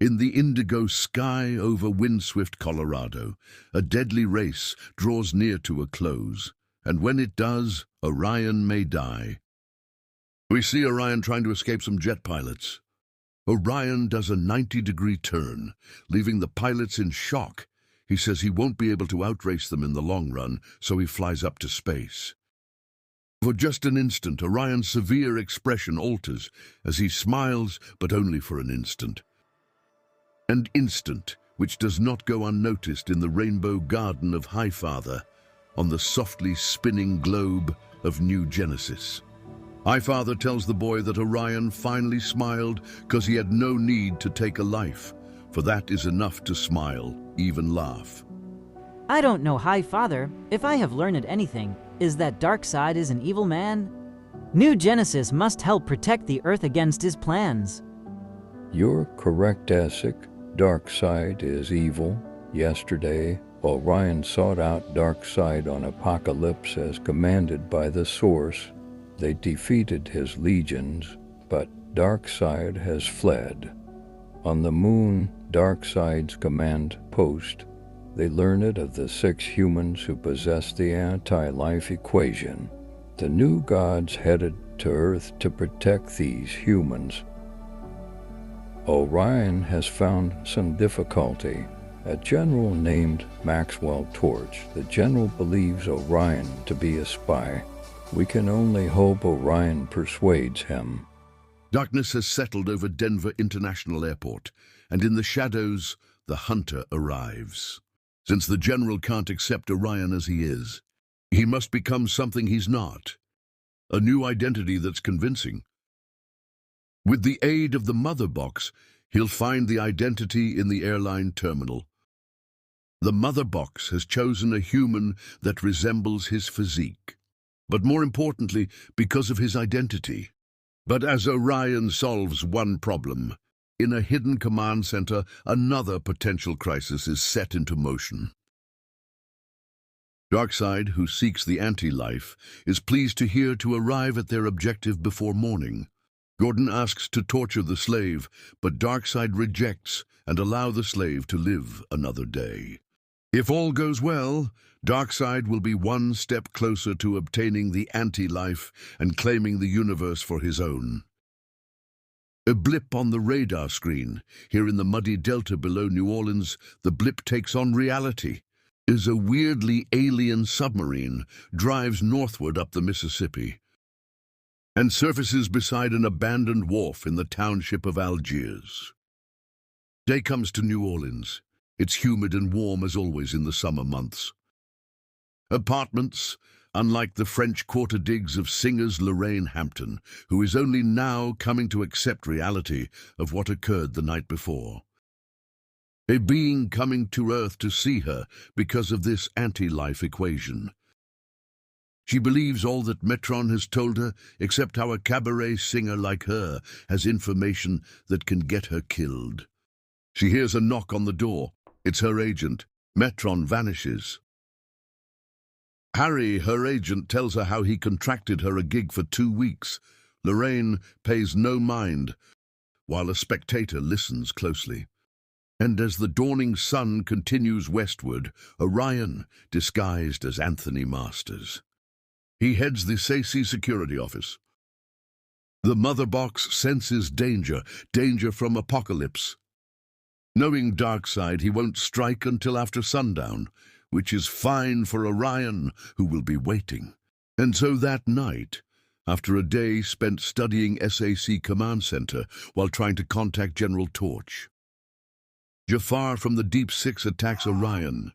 In the indigo sky over windswift Colorado, a deadly race draws near to a close, and when it does, Orion may die. We see Orion trying to escape some jet pilots. Orion does a 90-degree turn, leaving the pilots in shock. He says he won't be able to outrace them in the long run, so he flies up to space. For just an instant, Orion's severe expression alters as he smiles, but only for an instant. An instant which does not go unnoticed in the rainbow garden of Highfather, on the softly spinning globe of New Genesis. Highfather tells the boy that Orion finally smiled because he had no need to take a life, for that is enough to smile, even laugh. I don't know, Highfather. If I have learned anything, is that Darkseid is an evil man? New Genesis must help protect the Earth against his plans. You're correct, Essex. Darkseid is evil. Yesterday, Orion sought out Darkseid on Apocalypse as commanded by the Source. They defeated his legions, but Darkseid has fled. On the moon, Darkseid's command post, they learned of the 6 humans who possess the anti-life equation. The new gods headed to Earth to protect these humans. Orion has found some difficulty. A general named Maxwell Torch. The general believes Orion to be a spy. We can only hope Orion persuades him. Darkness has settled over Denver International Airport, and in the shadows, the hunter arrives. Since the general can't accept Orion as he is, he must become something he's not. A new identity that's convincing. With the aid of the mother box, he'll find the identity in the airline terminal. The mother box has chosen a human that resembles his physique, but more importantly, because of his identity. But as Orion solves one problem, in a hidden command center, another potential crisis is set into motion. Darkseid, who seeks the anti-life, is pleased to hear to arrive at their objective before morning. Gordon asks to torture the slave, but Darkseid rejects and allow the slave to live another day. If all goes well, Darkseid will be one step closer to obtaining the anti-life and claiming the universe for his own. A blip on the radar screen, here in the muddy delta below New Orleans, the blip takes on reality. Is a weirdly alien submarine drives northward up the Mississippi and surfaces beside an abandoned wharf in the township of Algiers. Day comes to New Orleans. It's humid and warm as always in the summer months. Apartments, unlike the French quarter digs of singers Lorraine Hampton, who is only now coming to accept reality of what occurred the night before. A being coming to Earth to see her because of this anti-life equation. She believes all that Metron has told her, except how a cabaret singer like her has information that can get her killed. She hears a knock on the door. It's her agent. Metron vanishes. Harry, her agent, tells her how he contracted her a gig for 2 weeks. Lorraine pays no mind, while a spectator listens closely. And as the dawning sun continues westward, Orion, disguised as Anthony Masters. He heads the SACI security office. The mother box senses danger from Apocalypse. Knowing Darkseid, he won't strike until after sundown, which is fine for Orion, who will be waiting. And so that night, after a day spent studying SAC Command Center while trying to contact General Torch, Jafar from the Deep Six attacks Orion.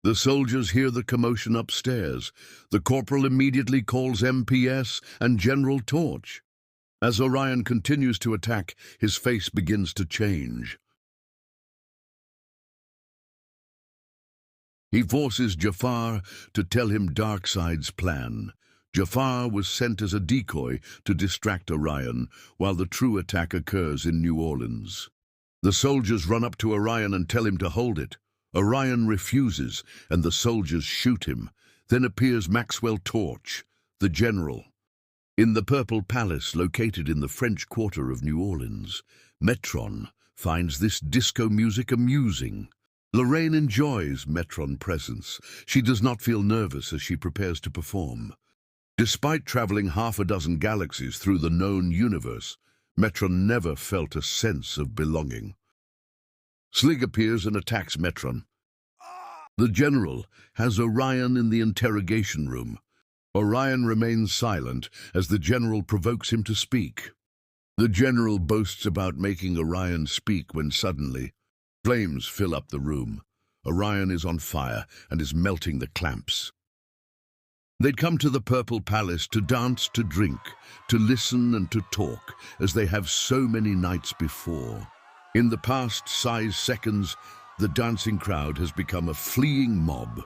The soldiers hear the commotion upstairs. The corporal immediately calls MPS and General Torch. As Orion continues to attack, his face begins to change. He forces Jafar to tell him Darkseid's plan. Jafar was sent as a decoy to distract Orion, while the true attack occurs in New Orleans. The soldiers run up to Orion and tell him to hold it. Orion refuses, and the soldiers shoot him. Then appears Maxwell Torch, the general. In the Purple Palace, located in the French Quarter of New Orleans, Metron finds this disco music amusing. Lorraine enjoys Metron's presence. She does not feel nervous as she prepares to perform. Despite traveling half a dozen galaxies through the known universe, Metron never felt a sense of belonging. Slig appears and attacks Metron. The general has Orion in the interrogation room. Orion remains silent as the general provokes him to speak. The general boasts about making Orion speak when suddenly flames fill up the room. Orion is on fire and is melting the clamps. They'd come to the Purple Palace to dance, to drink, to listen and to talk, as they have so many nights before. In the past size seconds, the dancing crowd has become a fleeing mob.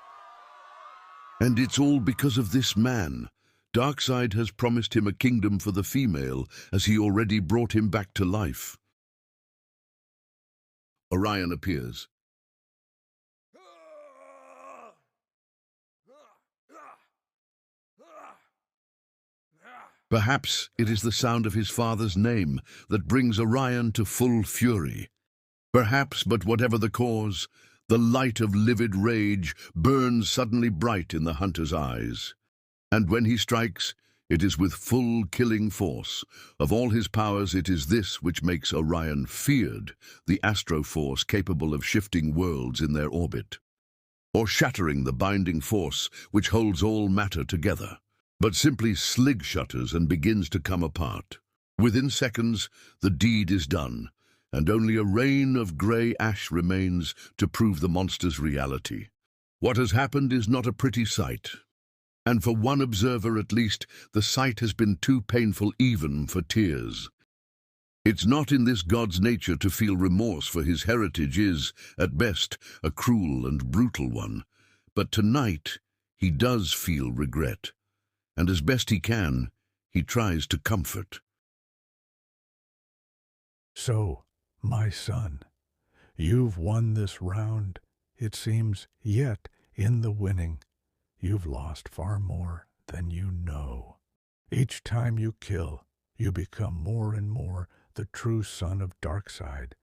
And it's all because of this man. Darkseid has promised him a kingdom for the female, as he already brought him back to life. Orion appears. Perhaps it is the sound of his father's name that brings Orion to full fury. Perhaps, but whatever the cause, the light of livid rage burns suddenly bright in the hunter's eyes. And when he strikes, it is with full killing force. Of all his powers, it is this which makes Orion feared, the astroforce capable of shifting worlds in their orbit, or shattering the binding force which holds all matter together. But simply Slig shutters and begins to come apart. Within seconds, the deed is done, and only a rain of grey ash remains to prove the monster's reality. What has happened is not a pretty sight. And for one observer at least, the sight has been too painful even for tears. It's not in this god's nature to feel remorse, for his heritage is, at best, a cruel and brutal one. But tonight, he does feel regret, and as best he can, he tries to comfort. So, my son, you've won this round, it seems, yet in the winning, you've lost far more than you know. Each time you kill, you become more and more the true son of Darkseid.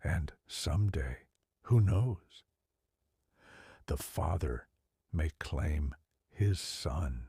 And someday, who knows? The father may claim his son.